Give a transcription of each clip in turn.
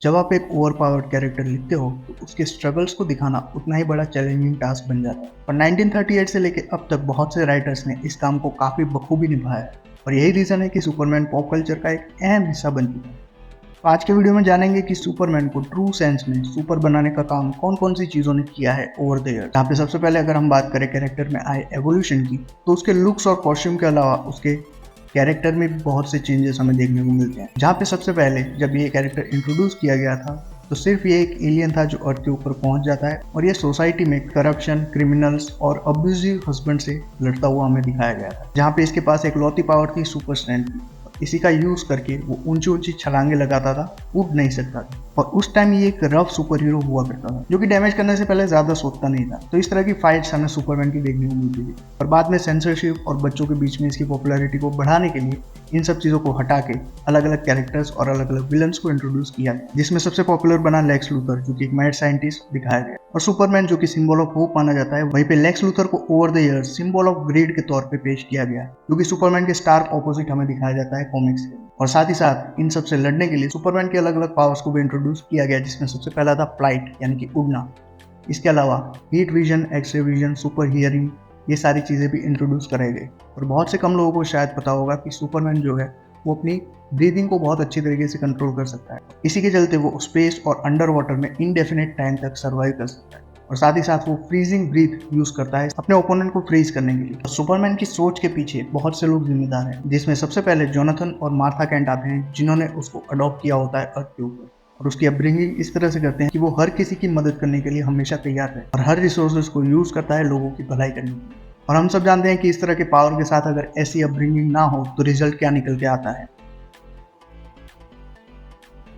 जब आप एक ओवर पावर्ड कैरेक्टर लिखते हो तो उसके स्ट्रगल्स को दिखाना उतना ही बड़ा चैलेंजिंग टास्क बन जाता है। और 1938 से लेकर अब तक बहुत से राइटर्स ने इस काम को काफ़ी बखूबी निभाया है और यही रीज़न है कि सुपरमैन पॉप कल्चर का एक अहम हिस्सा बन चुका है। तो आज के वीडियो में जानेंगे कि सुपरमैन को ट्रू सेंस में सुपर बनाने का काम कौन कौन सी चीज़ों ने किया है ओवर द ईयर। यहाँ पे सबसे पहले अगर हम बात करें कैरेक्टर में आए एवोल्यूशन की, तो उसके लुक्स और कॉस्ट्यूम के अलावा उसके कैरेक्टर में भी बहुत से चेंजेस हमें देखने को मिलते हैं। जहाँ पे सबसे पहले जब ये कैरेक्टर इंट्रोड्यूस किया गया था तो सिर्फ ये एक एलियन था जो अर्थ के ऊपर पहुंच जाता है और ये सोसाइटी में करप्शन, क्रिमिनल्स और अब्यूजिव हस्बैंड से लड़ता हुआ हमें दिखाया गया था। जहाँ पे इसके पास एक लौती पावर थी सुपर स्ट्रेंथ। इसी का यूज करके वो ऊंची ऊंची छलांगे लगाता था, उड़ नहीं सकता था और उस टाइम ये एक रफ सुपर हीरो हुआ करता था जो कि डैमेज करने से पहले ज्यादा सोचता नहीं था। तो इस तरह की फाइट्स हमें सुपरमैन की देखने को मिलती थी। और बाद में सेंसरशिप और बच्चों के बीच में इसकी पॉपुलैरिटी को बढ़ाने के लिए इन सब चीजों को हटा के अलग अलग कैरेक्टर्स और अलग अलग विलन्स को इंट्रोड्यूस किया गया, जिसमें सबसे पॉपुलर बना लेक्स लूथर जो कि एक मैड साइंटिस्ट दिखाया गया, और सुपरमैन जो कि सिंबल ऑफ होप माना जाता है। वहीं पे लेक्स लूथर को over the years symbol of grade के तौर पे पेश किया गया, जो कि सुपरमैन के स्टार्क ऑपोजिट हमें दिखाया जाता है कॉमिक्स के। और साथ ही साथ इन सब से लड़ने के लिए सुपरमैन के अलग अलग पावर्स को भी इंट्रोड्यूस किया गया, जिसमें सबसे पहला था फ्लाइट यानी कि उड़ना। इसके अलावा heat vision, X ray vision, super hearing, ये सारी चीज़ें भी इंट्रोड्यूस कराई गई। और बहुत से कम लोगों को शायद पता होगा कि सुपरमैन जो है वो अपनी ब्रीदिंग को बहुत अच्छी तरीके से कंट्रोल कर सकता है। इसी के चलते वो स्पेस और अंडर वाटर में इनडेफिनेट टाइम तक सर्वाइव कर सकता है। और साथ ही साथ वो फ्रीजिंग ब्रीथ यूज करता है अपने ओपोनेंट को फ्रीज करने के लिए। सुपरमैन की सोच के पीछे बहुत से लोग जिम्मेदार हैं, जिसमें सबसे पहले जोनाथन और मार्था कैंट आते हैं, जिन्होंने उसको अडॉप्ट किया होता है अर्थ के ऊपर। और उसकी अपब्रिंगिंग इस तरह से करते हैं कि वो हर किसी की मदद करने के लिए हमेशा तैयार है और हर रिसोर्सेज को यूज करता है लोगों की भलाई करने के लिए। और हम सब जानते हैं कि इस तरह के पावर के साथ अगर ऐसी अपब्रिंगिंग ना हो तो रिजल्ट क्या निकल के आता है।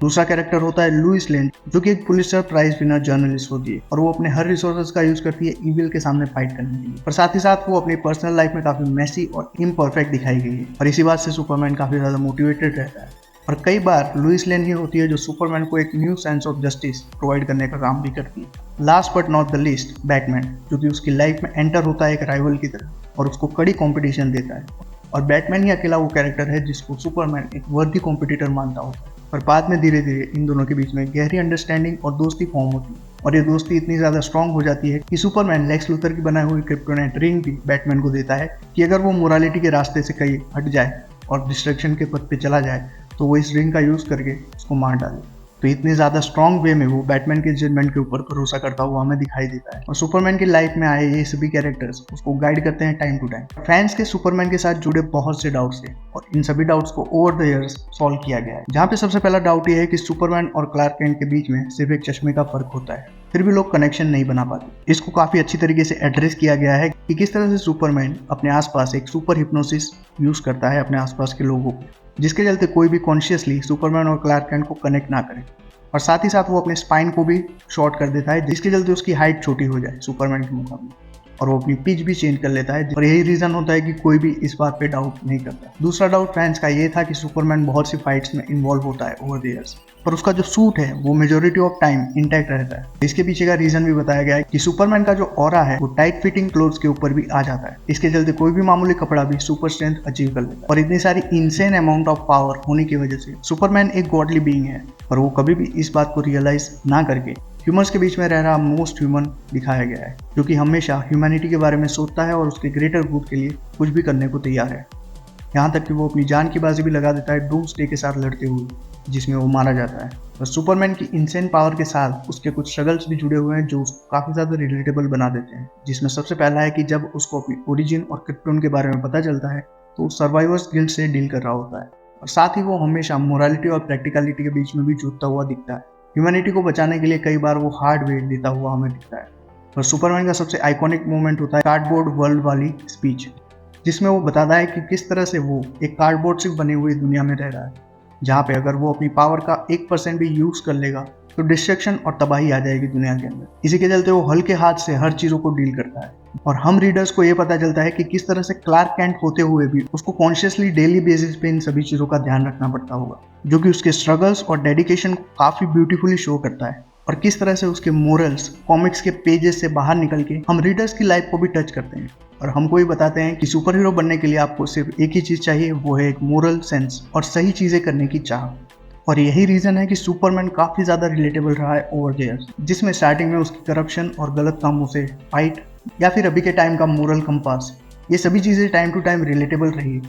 दूसरा कैरेक्टर होता है लुइस लेन, जो कि एक पुलिसर प्राइज विनर जर्नलिस्ट होती है और वो अपने हर रिसोर्सेज का यूज करती है इविल के सामने फाइट करने के लिए। और साथ ही साथ वो अपनी पर्सनल लाइफ में काफी मेसी और इम्परफेक्ट दिखाई गई है और इसी बात से सुपरमैन काफी ज्यादा मोटिवेटेड रहता है। और कई बार लुइस लेन ही होती है जो सुपरमैन को एक new sense of justice provide करने का काम भी करती है। Last but not the least Batman, जो कि उसकी लाइफ में एंटर होता है एक राइवल की तरह और उसको कड़ी कंपटीशन देता है। और बैटमैन ही अकेला वो कैरेक्टर है जिसको सुपरमैन एक वर्दी कॉम्पिटिटर मानता होता है। पर बाद में धीरे धीरे इन दोनों के बीच में गहरी अंडरस्टैंडिंग और दोस्ती फॉर्म होती है और ये दोस्ती इतनी ज़्यादा स्ट्रांग हो जाती है कि सुपरमैन लेक्स लूथर की बनाई हुई क्रिप्टोनाइट रिंग भी बैटमैन को देता है कि अगर वो मोरालिटी के रास्ते से कहीं हट जाए और डिस्ट्रक्शन के पथ पे चला जाए तो वो इस रिंग का यूज़ करके उसको मार डाले। तो इतने ज़्यादा स्ट्रॉन्ग वे में वो बैटमैन के जजमेंट के ऊपर भरोसा करता हुआ हमें दिखाई देता है। और सुपरमैन की लाइफ में आए ये सभी कैरेक्टर्स उसको गाइड करते हैं टाइम टू टाइम। फैंस के सुपरमैन के साथ जुड़े बहुत से डाउट्स थे और इन सभी डाउट्स को ओवर द ईयर्स सॉल्व किया गया है। जहाँ पे सबसे पहला डाउट ये है कि सुपरमैन और क्लार्क केंट के बीच में सिर्फ एक चश्मे का फर्क होता है, फिर भी लोग कनेक्शन नहीं बना पाते। इसको काफी अच्छी तरीके से एड्रेस किया गया है कि किस तरह से सुपरमैन अपने आसपास एक सुपर हिप्नोसिस यूज करता है अपने आसपास के लोगों को, जिसके चलते कोई भी कॉन्शियसली सुपरमैन और क्लार्क केंट को कनेक्ट ना करे। और साथ ही साथ वो अपने स्पाइन को भी शॉर्ट कर देता है, जिसके चलते उसकी हाइट छोटी हो जाए सुपरमैन के मुकाबले। और वो अपनी पिच भी चेंज कर लेता है और यही रीजन होता है कि कोई भी इस बात पे डाउट नहीं करता। दूसरा डाउट फैंस का ये था कि सुपरमैन बहुत सी फाइट्स में इन्वॉल्व होता है ओवर द ईयर्स, पर उसका जो सूट है वो मेजोरिटी ऑफ टाइम इंटैक्ट रहता है। इसके पीछे का रीजन भी बताया गया है कि सुपरमैन का जो ऑरा है वो टाइट फिटिंग क्लोथ्स के ऊपर भी आ जाता है। इसके चलते कोई भी मामूली कपड़ा भी सुपर स्ट्रेंथ अचीव कर लेता है। और इतनी सारी इनसेन अमाउंट ऑफ पावर होने की वजह से सुपरमैन एक गॉडली बीइंग है और वो कभी भी इस बात को रियलाइज ना करके ह्यूमंस के बीच में रह रहा मोस्ट ह्यूमन दिखाया गया है, जो कि हमेशा ह्यूमैनिटी के बारे में सोचता है और उसके ग्रेटर गुड के लिए कुछ भी करने को तैयार है। यहाँ तक कि वो अपनी जान की बाजी भी लगा देता है डूम्सडे के साथ लड़ते हुए, जिसमें वो मारा जाता है। और सुपरमैन की इनसेन पावर के साथ उसके कुछ स्ट्रगल्स भी जुड़े हुए हैं जो उसको काफ़ी ज़्यादा रिलेटेबल बना देते हैं, जिसमें सबसे पहला है कि जब उसको अपनी ओरिजिन और क्रिप्टोन के बारे में पता चलता है तो वो सर्वाइवर्स गिल्ड से डील कर रहा होता है। और साथ ही वो हमेशा मोरालिटी और प्रैक्टिकलिटी के बीच में भी जूझता हुआ दिखता है। ह्यूमैनिटी को बचाने के लिए कई बार वो हार्ड वेट देता हुआ हमें दिखता है। और सुपरमैन का सबसे आइकॉनिक मोमेंट होता है कार्डबोर्ड वर्ल्ड वाली स्पीच, जिसमें वो बताता है कि किस तरह से वो एक कार्डबोर्ड से बनी हुई दुनिया में रह रहा है, जहाँ पे अगर वो अपनी पावर का 1% भी यूज कर लेगा तो डिस्ट्रक्शन और तबाही आ जाएगी दुनिया के अंदर। इसी के चलते वो हल्के हाथ से हर चीज़ों को डील करता है। और हम रीडर्स को ये पता चलता है कि किस तरह से क्लार्क कैंट होते हुए भी उसको कॉन्शियसली डेली बेसिस पे इन सभी चीज़ों का ध्यान रखना पड़ता होगा, जो कि उसके स्ट्रगल्स और डेडिकेशन को काफ़ी ब्यूटीफुली शो करता है। और किस तरह से उसके मोरल्स कॉमिक्स के पेजेस से बाहर निकल के हम रीडर्स की लाइफ को भी टच करते हैं और हमको भी बताते हैं कि सुपर हीरो बनने के लिए आपको सिर्फ एक ही चीज़ चाहिए, वो है एक मोरल सेंस और सही चीज़ें करने की चाह। और यही रीजन है कि सुपरमैन काफी ज्यादा रिलेटेबल रहा है ओवर द ईयर्स, जिसमें स्टार्टिंग में उसकी करप्शन और गलत कामों से फाइट, या फिर अभी के टाइम का मोरल कंपास, ये सभी चीजें टाइम टू टाइम रिलेटेबल रही।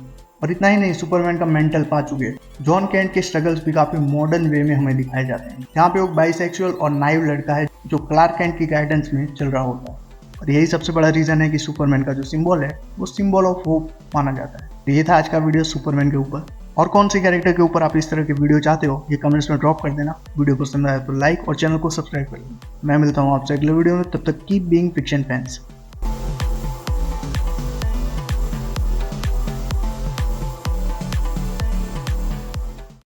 और इतना ही नहीं, सुपरमैन का मेंटल पार्ट चुके जॉन केंट के स्ट्रगल्स भी काफी मॉडर्न वे में हमें दिखाए जाते हैं। यहाँ पे वो बाइसेक्सुअल और नाइव लड़का है जो क्लार्क केंट की गाइडेंस में चल रहा होता है। और यही सबसे बड़ा रीजन है कि सुपरमैन का जो सिंबल है वो सिंबल ऑफ होप माना जाता है। तो ये था आज का वीडियो सुपरमैन के ऊपर। और कौन से कैरेक्टर के ऊपर आप इस तरह के वीडियो चाहते हो ये कमेंट्स में ड्रॉप कर देना। वीडियो पसंद आया तो लाइक और चैनल को सब्सक्राइब कर लेना। मैं मिलता हूँ आपसे अगले वीडियो में, तब तक कीप बीइंग फिक्शन फैंस।